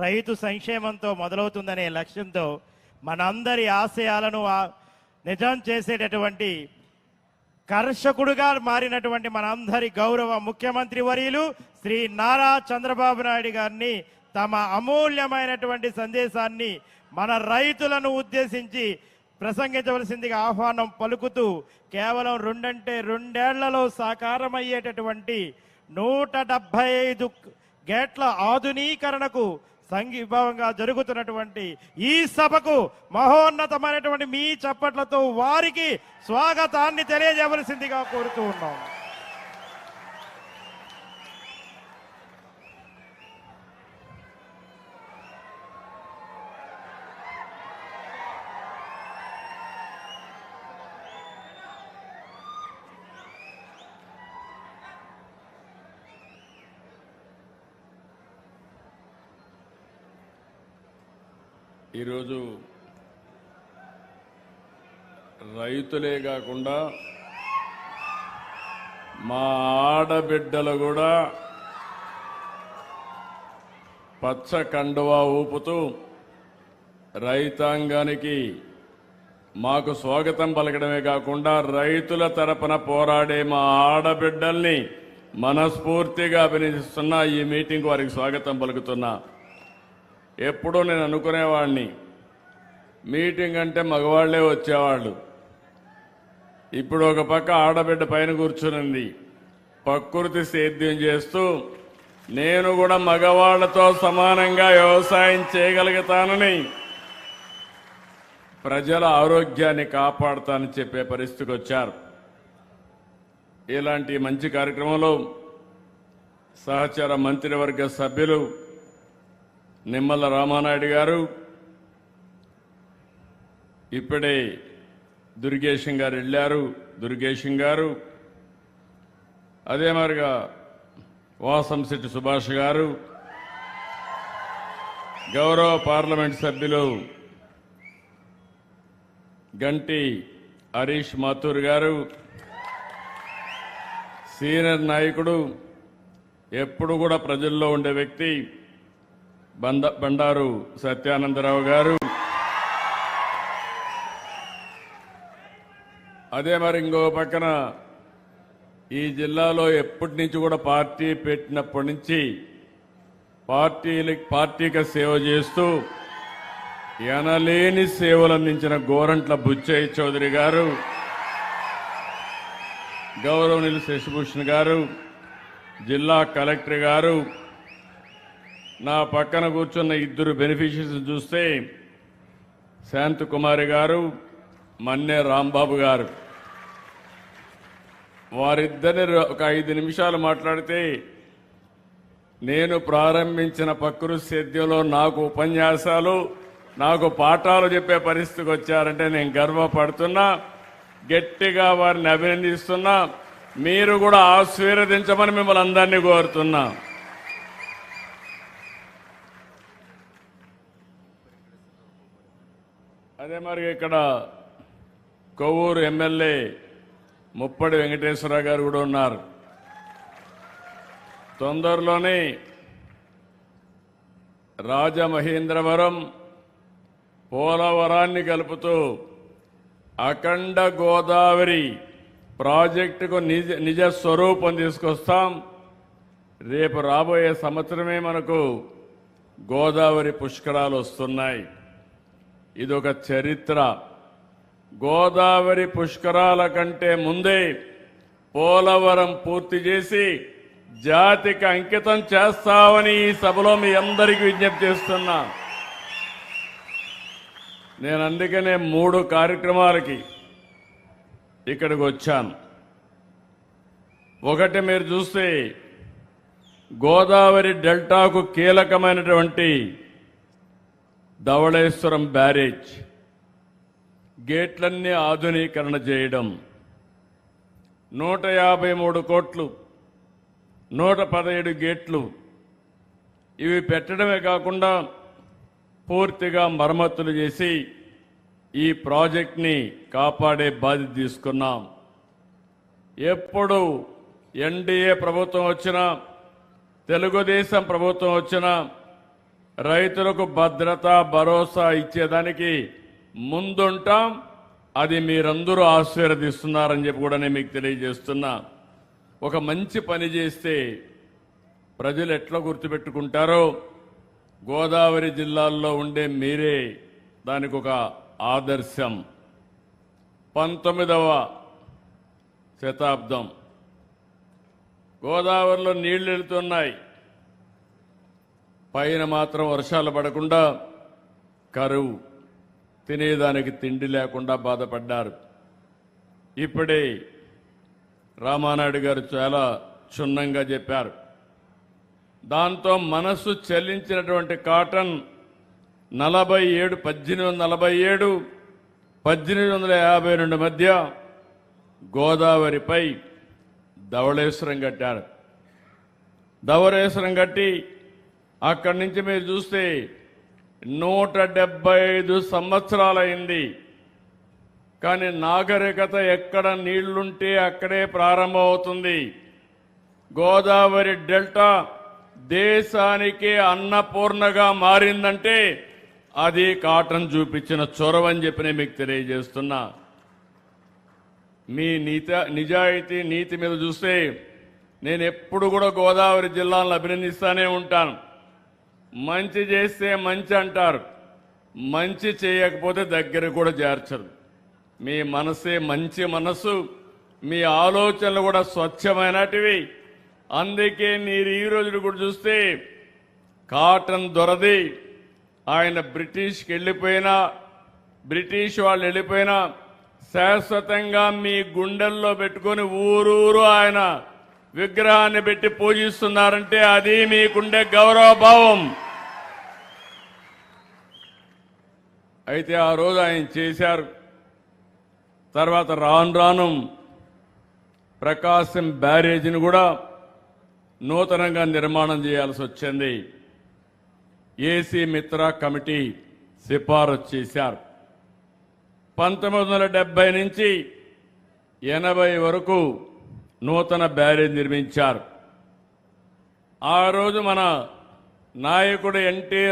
రైతు సంక్షేమంతో మొదలవుతుందనే లక్ష్యంతో మనందరి ఆశయాలను నిజం చేసేటటువంటి కర్షకుడుగా మారినటువంటి మనందరి గౌరవ ముఖ్యమంత్రి వర్యులు శ్రీ నారా చంద్రబాబు నాయుడు గారిని తమ అమూల్యమైనటువంటి సందేశాన్ని మన రైతులను ఉద్దేశించి ప్రసంగించవలసిందిగా ఆహ్వానం పలుకుతూ కేవలం 2 సాకారమయ్యేటటువంటి 175 గేట్ల ఆధునీకరణకు సంఘీభావంగా జరుగుతున్నటువంటి ఈ సభకు మహోన్నతమైనటువంటి మీ చప్పట్లతో వారికి స్వాగతాన్ని తెలియజేయవలసిందిగా కోరుతూ ఉన్నాం. ఈరోజు రైతులే కాకుండా మా ఆడబిడ్డలు కూడా పచ్చ కండువా ఊపుతూ రైతాంగానికి మాకు స్వాగతం పలకడమే కాకుండా రైతుల తరపున పోరాడే మా ఆడబిడ్డల్ని మనస్ఫూర్తిగా అభినందిస్తున్నా. ఈ మీటింగ్ వారికి స్వాగతం పలుకుతున్నా. ఎప్పుడూ నేను అనుకునేవాడిని మీటింగ్ అంటే మగవాళ్లే వచ్చేవాళ్ళు. ఇప్పుడు ఒక పక్క ఆడబిడ్డ పైన కూర్చునింది, ప్రకృతి సేద్యం చేస్తూ నేను కూడా మగవాళ్లతో సమానంగా వ్యవసాయం చేయగలుగుతానని, ప్రజల ఆరోగ్యాన్ని కాపాడుతానని చెప్పే పరిస్థితికి వచ్చారు. ఇలాంటి మంచి కార్యక్రమంలో సహచర మంత్రివర్గ సభ్యులు నిమ్మల రామానాయుడు గారు, ఇప్పుడే దుర్గేశం గారు వెళ్ళారు, దుర్గేశం గారు, అదే మరిగా వాసంశెట్టి సుభాష్ గారు, గౌరవ పార్లమెంట్ సభ్యులు గంటి హరీష్ మాథూర్ గారు, సీనియర్ నాయకుడు, ఎప్పుడు కూడా ప్రజల్లో ఉండే వ్యక్తి బండారు సత్యానందరావు గారు, అదే మరి ఇంకో పక్కన ఈ జిల్లాలో ఎప్పటి నుంచి కూడా పార్టీ పెట్టినప్పటి నుంచి పార్టీకి సేవ చేస్తూ ఎనలేని సేవలు అందించిన గోరంట్ల బుచ్చయ్య చౌదరి గారు, గౌరవనీయులు శశిభూషణ్ గారు, జిల్లా కలెక్టర్ గారు, నా పక్కన కూర్చున్న 2 బెనిఫిషరీస్ చూస్తే శాంతకుమారి గారు, మన్నే రాంబాబు గారు, వారిద్దరిని ఒక 5 నిమిషాలు మాట్లాడితే నేను ప్రారంభించిన ప్రకృతి సేద్యంలో నాకు ఉపన్యాసాలు, నాకు పాఠాలు చెప్పే పరిస్థితికి వచ్చారంటే నేను గర్వపడుతున్నా. గట్టిగా వారిని అభినందిస్తున్నా. మీరు కూడా ఆశీర్వదించమని మిమ్మల్ని అందరినీ కోరుతున్నా. అదే మరి ఇక్కడ కొవ్వూరు ఎమ్మెల్యే ముప్పడి వెంకటేశ్వరరావు గారు కూడా ఉన్నారు. తొందరలోనే రాజమహేంద్రవరం పోలవరాన్ని కలుపుతూ అఖండ గోదావరి ప్రాజెక్టుకు నిజ స్వరూపం తీసుకొస్తాం. రేపు రాబోయే సంవత్సరమే మనకు గోదావరి పుష్కరాలు వస్తున్నాయి. ఇదొక చరిత్ర. గోదావరి పుష్కరాల కంటే ముందే పోలవరం పూర్తి చేసి జాతికి అంకితం చేస్తామని ఈ సభలో మీ అందరికీ విజ్ఞప్తి చేస్తున్నా. నేను అందుకనే 3 కార్యక్రమాలకి ఇక్కడికి వచ్చాను. ఒకటి మీరు చూస్తే గోదావరి డెల్టాకు కీలకమైనటువంటి ధవళేశ్వరం బ్యారేజ్ గేట్లన్నీ ఆధునీకరణ చేయడం, 153 కోట్లు, 117 గేట్లు ఇవి పెట్టడమే కాకుండా పూర్తిగా మరమ్మతులు చేసి ఈ ప్రాజెక్ట్ని కాపాడే బాధ్యత తీసుకున్నాం. ఎప్పుడు ఎన్డీఏ ప్రభుత్వం వచ్చినా, తెలుగుదేశం ప్రభుత్వం వచ్చినా రైతులకు భద్రత భరోసా ఇచ్చేదానికి ముందుంటాం. అది మీరందరూ ఆశీర్వదిస్తున్నారని చెప్పి కూడా నేను మీకు తెలియజేస్తున్నా. ఒక మంచి పని చేస్తే ప్రజలు ఎట్లా గుర్తుపెట్టుకుంటారో గోదావరి జిల్లాల్లో ఉండే మీరే దానికి ఒక ఆదర్శం. 19వ శతాబ్దం గోదావరిలో నీళ్లు వెళుతున్నాయి, పైన మాత్రం వర్షాలు పడకుండా కరువు, తినేదానికి తిండి లేకుండా బాధపడ్డారు. ఇప్పుడే రామానాయుడు గారు చాలా క్షుణ్ణంగా చెప్పారు. దాంతో మనసు చెల్లించినటువంటి కాటన్ 1847 1852 మధ్య గోదావరిపై ధవళేశ్వరం కట్టారు. ధవళేశ్వరం కట్టి అక్కడి నుంచి మీరు చూస్తే 175 సంవత్సరాలైంది. కానీ నాగరికత ఎక్కడ నీళ్లుంటే అక్కడే ప్రారంభమవుతుంది. గోదావరి డెల్టా దేశానికి అన్నపూర్ణగా మారిందంటే అది కాటన్ చూపించిన చొరవని చెప్పి నేను మీకు తెలియజేస్తున్నా. మీ నిజాయితీ నీతి మీద చూస్తే నేను ఎప్పుడు కూడా గోదావరి జిల్లాలను అభినందిస్తానే ఉంటాను. మంచి చేస్తే మంచి అంటారు, మంచి చేయకపోతే దగ్గర కూడా చేర్చరు. మీ మనసే మంచి మనసు, మీ ఆలోచనలు కూడా స్వచ్ఛమైనటివి. అందుకే మీరు ఈ రోజు కూడా చూస్తే కాటన్ దొరది ఆయన బ్రిటిష్కి వెళ్ళిపోయినా, బ్రిటిష్ వాళ్ళు వెళ్ళిపోయినా శాశ్వతంగా మీ గుండెల్లో పెట్టుకొని ఊరూరు ఆయన విగ్రహాన్ని పెట్టి పూజిస్తున్నారంటే అది మీకుండే గౌరవభావం. అయితే ఆ రోజు ఆయన చేశారు. తర్వాత రాను రాను ప్రకాశం బ్యారేజీని కూడా నూతనంగా నిర్మాణం చేయాల్సి వచ్చింది. ఏసీ మిత్రా కమిటీ సిఫారసు చేశారు. 1970 నుంచి 80 వరకు నూతన బ్యారేజ్ నిర్మించారు. ఆ రోజు మన నాయకుడు ఎన్టీ